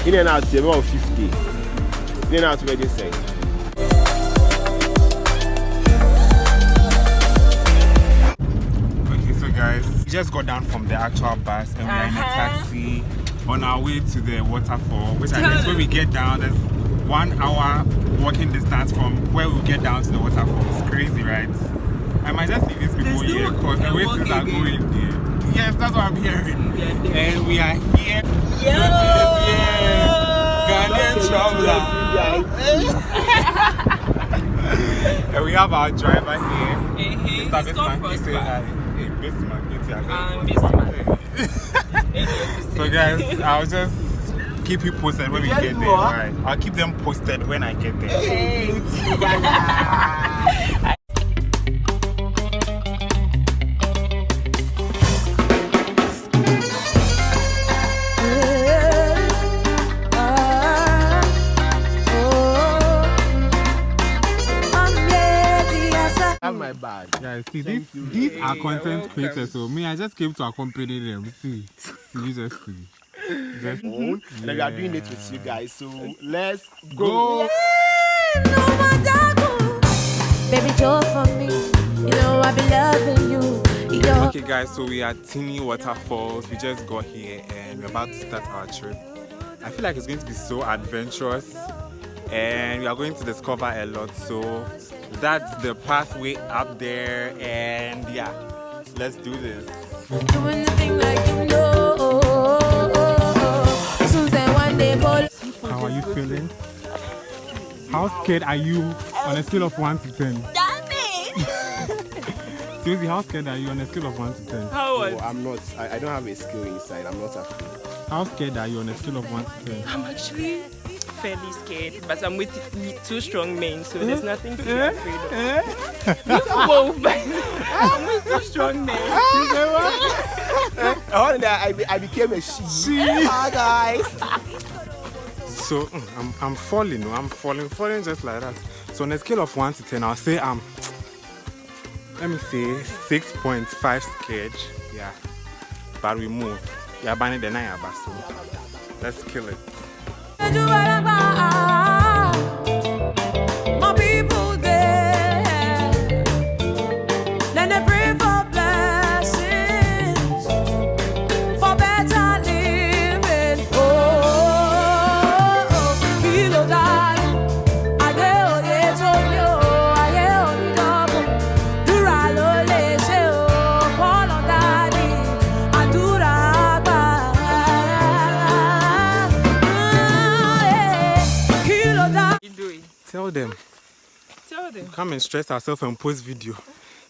In and out, about 50. In and out, where they say. Okay, so guys, we just got down from the actual bus and we are in a taxi on our way to the waterfall, which I guess when we get down, there's 1 hour walking distance from where we get down to the waterfall. It's crazy, right? I might just leave these people here because the way things are going here. Yes, that's what I'm hearing. And we are here. Ghanaian traveler. And we have our driver here. Mr. Bismarck, say hi. Hey, Bismarck, so guys, I'll just keep you posted when we get there. Alright, I'll keep them posted when I get there. My bad. Guys, see, these are content creators, so me, I just came to accompany them. See, just see. And we are doing it with you guys, so let's go. Baby, Joe for me, you know I be loving you. Okay guys, so we are at TINI Waterfalls. We just got here and we're about to start our trip. I feel like it's going to be so adventurous and we are going to discover a lot, so that's the pathway up there, and yeah, let's do this. Doing the thing like you know. How are you feeling? How scared are you on a scale of 1 to 10? Damn it! Susie, how scared are you on a scale of 1 to 10? Oh, I'm not. I don't have a skill inside. I'm not afraid. How scared are you on a scale of 1 to 10? I'm actually fairly scared, but I'm with 2 strong men, so there's nothing to be afraid of. Both, but I'm with 2 strong men. I became a she. Hi guys. So I'm falling just like that. So on a scale of 1 to 10, I'll say let me say 6.5 scared. Yeah, but we move. Yeah, banning the night, so let's kill it. My people there, then they pray for blessings, for better living. Oh, kilo darling, I get yes on you, I get on double. Dura lo le se o, call on daddy, I do Tell them. Come and stress ourselves and post video.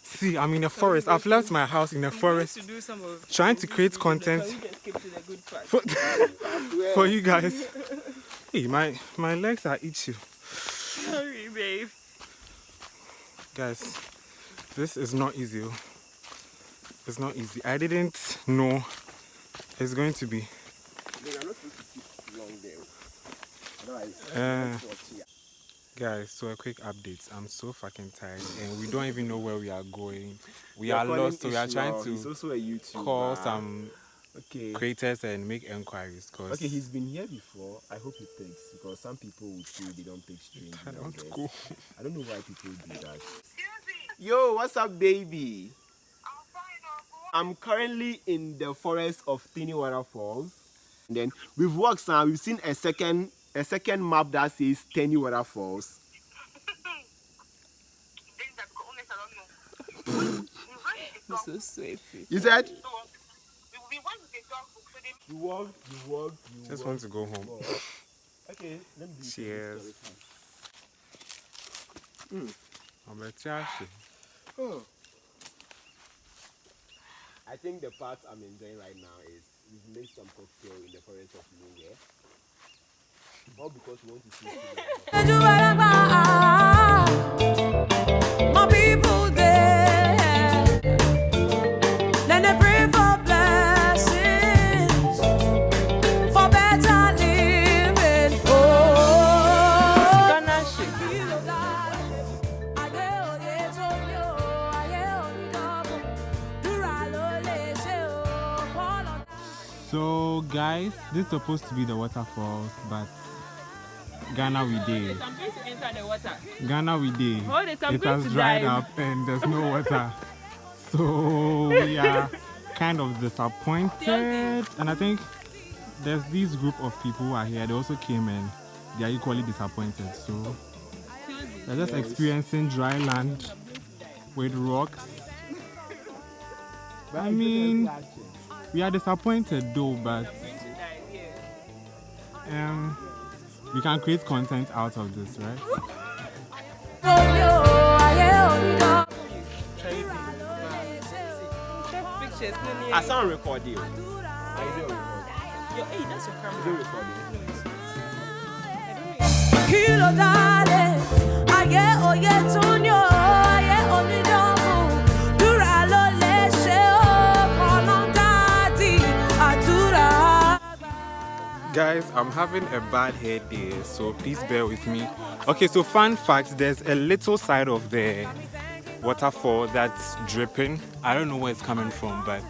See, I'm in a forest. I've left my house in a forest, trying to create content for you guys. Hey, my legs are itchy. Sorry, babe. Guys, this is not easy. It's not easy. I didn't know it's going to be. Guys, so a quick update. I'm so fucking tired and we don't even know where we are going. We are lost, so we are trying to call some creators and make enquiries. Okay, he's been here before. I hope he takes, because some people would say they don't take strangers. I don't know why people do that. Yo, what's up, baby? I'm fine, I'm currently in the forest of TINI Waterfalls. And then we've walked now. We've seen a second map that says TINI Waterfalls. So sweet. You said? We went to the dog book, so they You walk. Just want to go home. Okay, let me do Cheers. Oh. I think the part I'm enjoying right now is we've made some cocktail in the forest of nowhere. All because we want to see my people there, then they pray for blessings, for better living. Oh, So guys, this is supposed to be the waterfalls, but Ghana we did. I'm going to enter the water. Ghana we did. Hold it, I'm It going has to dried dive. up and there's no water. So we are kind of disappointed. And I think there's this group of people who are here. They also came and they are equally disappointed. So they're just experiencing dry land with rocks. I mean, we are disappointed though, but we can create content out of this, right? I sound recording. Yo, hey, that's your camera. Is it recording? Kilo dale, aye oye tonyo, aye onidomo, dura lo leshe o kolongati, adura. Guys, I'm having a bad hair day, so please bear with me. Okay, so fun fact, there's a little side of the waterfall that's dripping. I don't know where it's coming from, but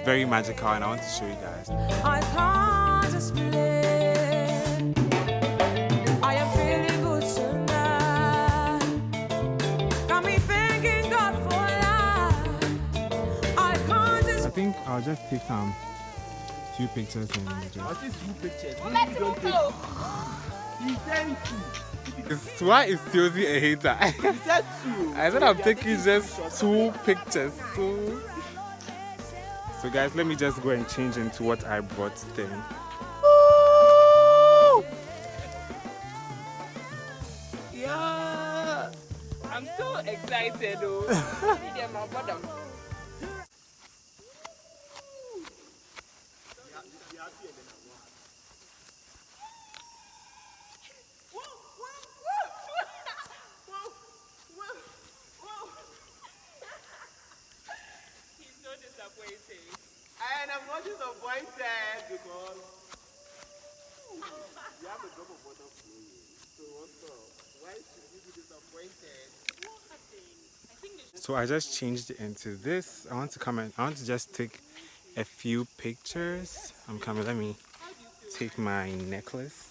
very magical, and I want to show you guys. I can't explain. I am feeling good tonight. Got me thanking God for life. I can't I explain. think I'll just take some few pictures and I'll just... take 2 pictures. Maybe don't take. He said 2. Why is Tiozi a hater? He said 2. I said I'm taking just 2 pictures. So guys, let me just go and change into what I brought then. Yeah. I'm so excited though. Yeah, my brother. He's so disappointed. And I'm not disappointed because you have a drop of water flowing. So what's up? Why should you be disappointed? So I just changed it into this. I want to come and I want to just take a few pictures. I'm coming. Let me take my necklace.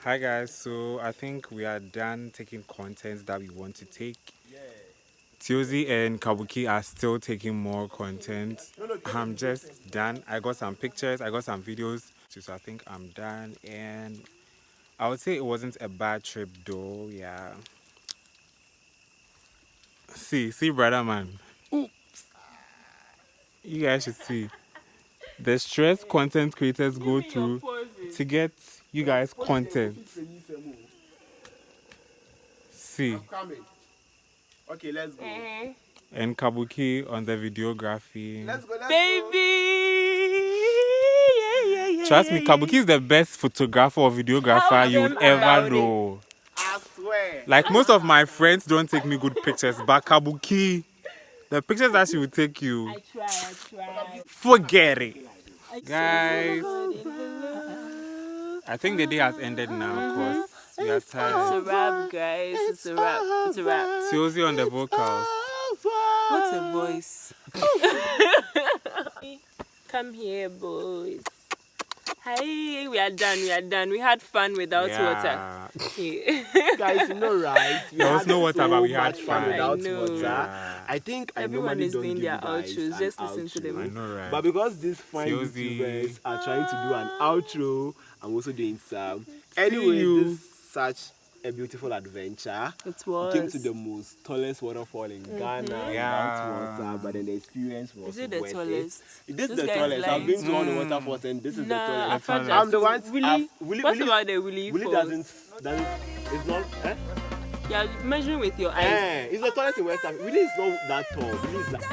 Hi guys, so I think we are done taking content that we want to take. Tiozi and Kabuki are still taking more content. I'm just done. I got some pictures, I got some videos, so I think I'm done. And I would say it wasn't a bad trip though, yeah. See brother man. Oops. You guys should see the stress content creators go through to get you guys content. See. I'm coming. Okay, let's go. And Kabuki on the videography. Let's go, let's Baby. Yeah. Trust me, Kabuki is the best photographer or videographer you would ever know. go. I swear. Like most of my friends don't take me good pictures, but Kabuki, the pictures that she will take you, I try. forget it. Guys, I think the day has ended now because we are It's tired. a wrap, guys. It's a wrap. It's a wrap. Tiozi on the vocals. What's a voice? Come here, boys. Hi, we are done. We had fun without water. Yeah. Guys, you know, right? We There was had no water, so but we had much fun. without I know. water. Yeah. I think I Everyone normally is don't doing give their you guys outros. an Just listen to outro. them. I know, right? But because these fine Tiozi. YouTubers are trying to do an outro, I'm also doing some. you. Anyway, this is such a beautiful adventure. It We was. came to the most tallest waterfall in Ghana Yeah. without water, but then the experience was Is it the worth tallest? It. This is This the guy is tallest. I've lying. been to all the waterfalls, and this is the Nah, tallest. I thought I'm the one. Willie. Willie, What about the Willie Willie Falls? doesn't. It's not. Yeah, measuring with your eyes. It's the tallest in West Africa. Willie is not that tall. Willie is like.